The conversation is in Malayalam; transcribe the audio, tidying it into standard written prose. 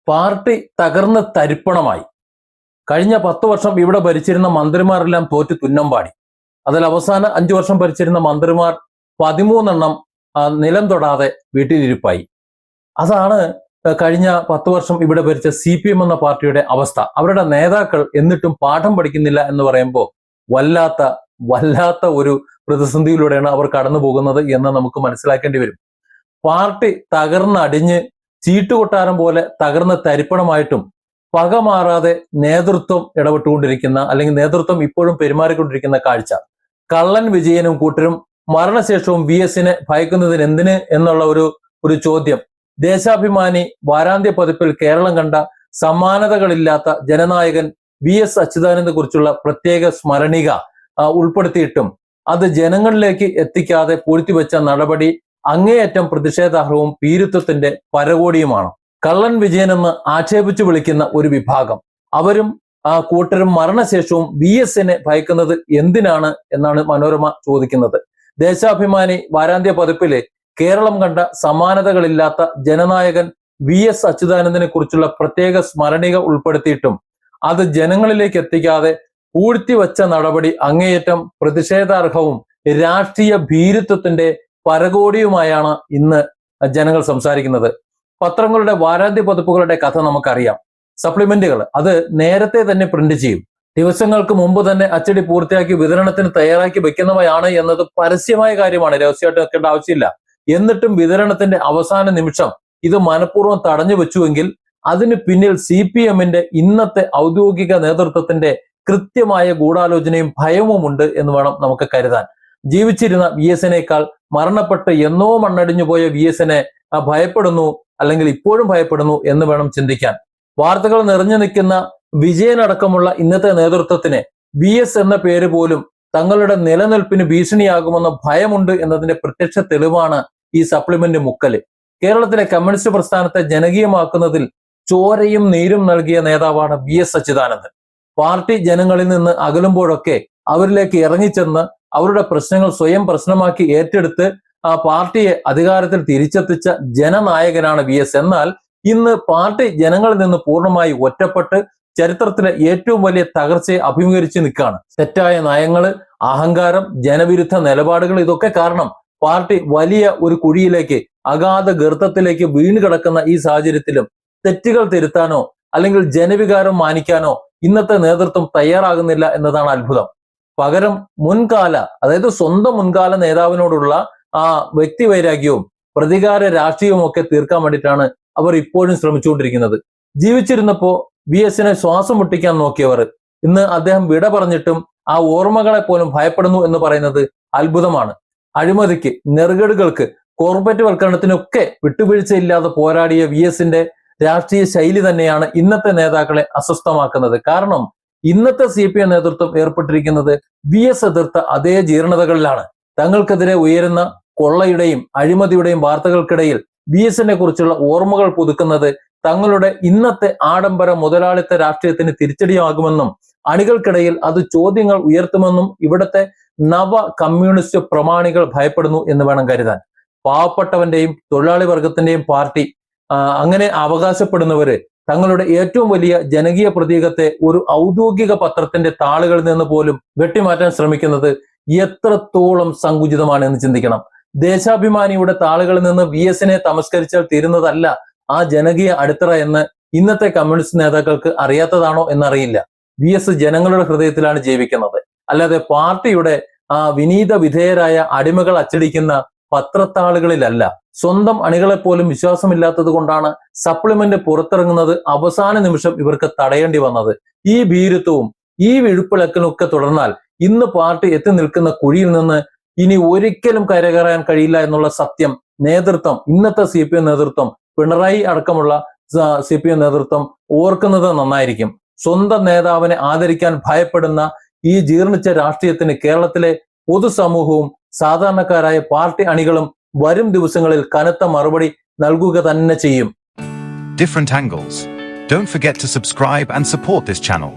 പാർട്ടി തകർന്ന് തരിപ്പണമായി. കഴിഞ്ഞ 10 വർഷം ഇവിടെ ഭരിച്ചിരുന്ന മന്ത്രിമാരെല്ലാം തോറ്റ് തുന്നമ്പാടി. അതിൽ അവസാന 5 വർഷം ഭരിച്ചിരുന്ന മന്ത്രിമാർ 13 നിലം തൊടാതെ വീട്ടിലിരിപ്പായി. അതാണ് കഴിഞ്ഞ 10 വർഷം ഇവിടെ ഭരിച്ച CPM എന്ന പാർട്ടിയുടെ അവസ്ഥ. അവരുടെ നേതാക്കൾ എന്നിട്ടും പാഠം പഠിക്കുന്നില്ല എന്ന് പറയുമ്പോൾ വല്ലാത്ത ഒരു പ്രതിസന്ധിയിലൂടെയാണ് അവർ കടന്നു പോകുന്നത് എന്ന് നമുക്ക് മനസ്സിലാക്കേണ്ടി വരും. പാർട്ടി തകർന്നടിഞ്ഞ് ചീട്ടുകൊട്ടാരം പോലെ തകർന്ന് തരിപ്പണമായിട്ടും പക മാറാതെ നേതൃത്വം ഇടപെട്ടുകൊണ്ടിരിക്കുന്ന, അല്ലെങ്കിൽ നേതൃത്വം ഇപ്പോഴും പെരുമാറിക്കൊണ്ടിരിക്കുന്ന കാഴ്ച. കള്ളൻ വിജയനും കൂട്ടരും മരണശേഷവും VS-നെ ഭയക്കുന്നതിന് എന്തിന് എന്നുള്ള ഒരു ചോദ്യം ദേശാഭിമാനി വാരാന്ത്യ പതിപ്പിൽ കേരളം കണ്ട സമാനതകളില്ലാത്ത ജനനായകൻ VS അച്യുതാനന്ദനെ കുറിച്ചുള്ള പ്രത്യേക സ്മരണിക ഉൾപ്പെടുത്തിയിട്ടും അത് ജനങ്ങളിലേക്ക് എത്തിക്കാതെ പൂഴ്ത്തിവെച്ച നടപടി അങ്ങേയറ്റം പ്രതിഷേധാർഹവും ഭീരുത്വത്തിന്റെ പരകോടിയുമാണ്. കള്ളൻ വിജയൻ എന്ന് ആക്ഷേപിച്ചു വിളിക്കുന്ന ഒരു വിഭാഗം, അവരും കൂട്ടരും മരണശേഷവും VS-നെ ഭയക്കുന്നത് എന്തിനാണ് എന്നാണ് മനോരമ ചോദിക്കുന്നത്. ദേശാഭിമാനി വാരാന്ത്യ പതിപ്പില് കേരളം കണ്ട സമാനതകളില്ലാത്ത ജനനായകൻ VS അച്യുതാനന്ദനെ കുറിച്ചുള്ള പ്രത്യേക സ്മരണിക ഉൾപ്പെടുത്തിയിട്ടും അത് ജനങ്ങളിലേക്ക് എത്തിക്കാതെ പൂഴ്ത്തിവെച്ച നടപടി അങ്ങേയറ്റം പ്രതിഷേധാർഹവും രാഷ്ട്രീയ ഭീരുത്വത്തിന്റെ പരകോടിയുമായാണ് ഇന്ന് ജനങ്ങൾ സംസാരിക്കുന്നത്. പത്രങ്ങളുടെ വാരാന്ത്യ പതിപ്പുകളുടെ കഥ നമുക്കറിയാം. സപ്ലിമെന്റുകൾ അത് നേരത്തെ തന്നെ പ്രിന്റ് ചെയ്യും. ദിവസങ്ങൾക്ക് മുമ്പ് തന്നെ അച്ചടി പൂർത്തിയാക്കി വിതരണത്തിന് തയ്യാറാക്കി വെക്കുന്നവയാണ് എന്നത് പരസ്യമായ കാര്യമാണ്, രഹസ്യമായിട്ട് വെക്കേണ്ട ആവശ്യമില്ല. എന്നിട്ടും വിതരണത്തിന്റെ അവസാന നിമിഷം ഇത് മനഃപൂർവ്വം തടഞ്ഞു വെച്ചുവെങ്കിൽ അതിന് പിന്നിൽ CPM-ന്റെ ഇന്നത്തെ ഔദ്യോഗിക നേതൃത്വത്തിന്റെ കൃത്യമായ ഗൂഢാലോചനയും ഭയവുമുണ്ട് എന്ന് വേണം നമുക്ക് കരുതാൻ. ജീവിച്ചിരുന്ന VS-നേക്കാൾ മരണപ്പെട്ട് എന്നോ മണ്ണടിഞ്ഞു പോയ VS-നെ ഭയപ്പെടുന്നു, അല്ലെങ്കിൽ ഇപ്പോഴും ഭയപ്പെടുന്നു എന്ന് വേണം ചിന്തിക്കാൻ. വാർത്തകൾ നിറഞ്ഞു നിൽക്കുന്ന വിജയനടക്കമുള്ള ഇന്നത്തെ നേതൃത്വത്തിന് VS എന്ന പേര് പോലും തങ്ങളുടെ നിലനിൽപ്പിന് ഭീഷണിയാകുമെന്ന ഭയമുണ്ട് എന്നതിന്റെ പ്രത്യക്ഷ തെളിവാണ് ഈ സപ്ലിമെന്റ് മുക്കല്. കേരളത്തിലെ കമ്മ്യൂണിസ്റ്റ് പ്രസ്ഥാനത്തെ ജനകീയമാക്കുന്നതിൽ ചോരയും നീരും നൽകിയ നേതാവാണ് VS അച്യുതാനന്ദൻ. പാർട്ടി ജനങ്ങളിൽ നിന്ന് അകലുമ്പോഴൊക്കെ അവരിലേക്ക് ഇറങ്ങിച്ചെന്ന് അവരുടെ പ്രശ്നങ്ങൾ സ്വയം പ്രശ്നമാക്കി ഏറ്റെടുത്ത് ആ പാർട്ടിയെ അധികാരത്തിൽ തിരിച്ചെത്തിച്ച ജനനായകനാണ് VS. എന്നാൽ ഇന്ന് പാർട്ടി ജനങ്ങളിൽ നിന്ന് പൂർണ്ണമായി ഒറ്റപ്പെട്ട് ചരിത്രത്തിലെ ഏറ്റവും വലിയ തകർച്ചയെ അഭിമുഖീകരിച്ച് നിൽക്കുകയാണ്. തെറ്റായ നയങ്ങള്, അഹങ്കാരം, ജനവിരുദ്ധ നിലപാടുകൾ, ഇതൊക്കെ കാരണം പാർട്ടി വലിയ ഒരു കുഴിയിലേക്ക്, അഗാധ ഗർത്തത്തിലേക്ക് വീണ് കിടക്കുന്ന ഈ സാഹചര്യത്തിലും തെറ്റുകൾ തിരുത്താനോ അല്ലെങ്കിൽ ജനവികാരം മാനിക്കാനോ ഇന്നത്തെ നേതൃത്വം തയ്യാറാകുന്നില്ല എന്നതാണ് അത്ഭുതം. പകരം മുൻകാല, അതായത് സ്വന്തം മുൻകാല നേതാവിനോടുള്ള ആ വ്യക്തിവൈരാഗ്യവും പ്രതികാര രാഷ്ട്രീയവും ഒക്കെ തീർക്കാൻ വേണ്ടിയിട്ടാണ് അവർ ഇപ്പോഴും ശ്രമിച്ചുകൊണ്ടിരിക്കുന്നത്. ജീവിച്ചിരുന്നപ്പോ VS-നെ ശ്വാസം മുട്ടിക്കാൻ നോക്കിയവർ ഇന്ന് അദ്ദേഹം വിട പറഞ്ഞിട്ടും ആ ഓർമ്മകളെ പോലും ഭയപ്പെടുന്നു എന്ന് പറയുന്നത് അത്ഭുതമാണ്. അഴിമതിക്ക്, നെറുകേടുകൾക്ക്, കോർപ്പറേറ്റ് വൽക്കരണത്തിനൊക്കെ വിട്ടുവീഴ്ചയില്ലാതെ പോരാടിയ VS-ന്റെ രാഷ്ട്രീയ ശൈലി തന്നെയാണ് ഇന്നത്തെ നേതാക്കളെ അസ്വസ്ഥമാക്കുന്നത്. കാരണം ഇന്നത്തെ CPM നേതൃത്വം ഏർപ്പെട്ടിരിക്കുന്നത് VS എതിർത്ത അതേ ജീർണതകളിലാണ്. തങ്ങൾക്കെതിരെ ഉയരുന്ന കൊള്ളയുടെയും അഴിമതിയുടെയും വാർത്തകൾക്കിടയിൽ VS-നെ കുറിച്ചുള്ള ഓർമ്മകൾ പുതുക്കുന്നത് തങ്ങളുടെ ഇന്നത്തെ ആഡംബര മുതലാളിത്ത രാഷ്ട്രീയത്തിന് തിരിച്ചടിയാകുമെന്നും അണികൾക്കിടയിൽ അത് ചോദ്യങ്ങൾ ഉയർത്തുമെന്നും ഇവിടുത്തെ നവ കമ്മ്യൂണിസ്റ്റ് പ്രമാണികൾ ഭയപ്പെടുന്നു എന്ന് വേണം കരുതാൻ. പാവപ്പെട്ടവന്റെയും തൊഴിലാളി വർഗത്തിന്റെയും പാർട്ടി അങ്ങനെ അവകാശപ്പെടുന്നവര് തങ്ങളുടെ ഏറ്റവും വലിയ ജനകീയ പ്രതീകത്തെ ഒരു ഔദ്യോഗിക പത്രത്തിന്റെ താളുകളിൽ നിന്ന് പോലും വെട്ടിമാറ്റാൻ ശ്രമിക്കുന്നത് എത്രത്തോളം സങ്കുചിതമാണ് എന്ന് ചിന്തിക്കണം. ദേശാഭിമാനിയുടെ താളുകളിൽ നിന്ന് VS-നെ തമസ്കരിച്ചാൽ തീരുന്നതല്ല ആ ജനകീയ അടിത്തറ എന്ന് ഇന്നത്തെ കമ്മ്യൂണിസ്റ്റ് നേതാക്കൾക്ക് അറിയാത്തതാണോ എന്നറിയില്ല. VS ജനങ്ങളുടെ ഹൃദയത്തിലാണ് ജീവിക്കുന്നത്, അല്ലാതെ പാർട്ടിയുടെ വിനീത വിധേയരായ അടിമകൾ അച്ചടിക്കുന്ന പത്രത്താളുകളിലല്ല. സ്വന്തം അണികളെപ്പോലും വിശ്വാസമില്ലാത്തത് കൊണ്ടാണ് സപ്ലിമെന്റ് പുറത്തിറങ്ങുന്നത് അവസാന നിമിഷം ഇവർക്ക് തടയേണ്ടി വന്നത്. ഈ ഭീരുത്വവും ഈ വിഴുപ്പിളക്കലൊക്കെ തുടർന്നാൽ ഇന്ന് പാർട്ടി എത്തി നിൽക്കുന്ന കുഴിയിൽ നിന്ന് ഇനി ഒരിക്കലും കരകയറാൻ കഴിയില്ല എന്നുള്ള സത്യം നേതൃത്വം, ഇന്നത്തെ CPM നേതൃത്വം, പിണറായി അടക്കമുള്ള CPM നേതൃത്വം ഓർക്കുന്നത് നന്നായിരിക്കും. സ്വന്തം നേതാവിനെ ആദരിക്കാൻ ഭയപ്പെടുന്ന ഈ ജീർണിച്ച രാഷ്ട്രീയത്തിന് കേരളത്തിലെ പൊതുസമൂഹവും സാധാരണക്കാരായ പാർട്ടി അണികളും വരും ദിവസങ്ങളിൽ കനത്ത മറുപടി നൽകുക തന്നെ ചെയ്യും. Different angles. Don't forget to subscribe and support this channel.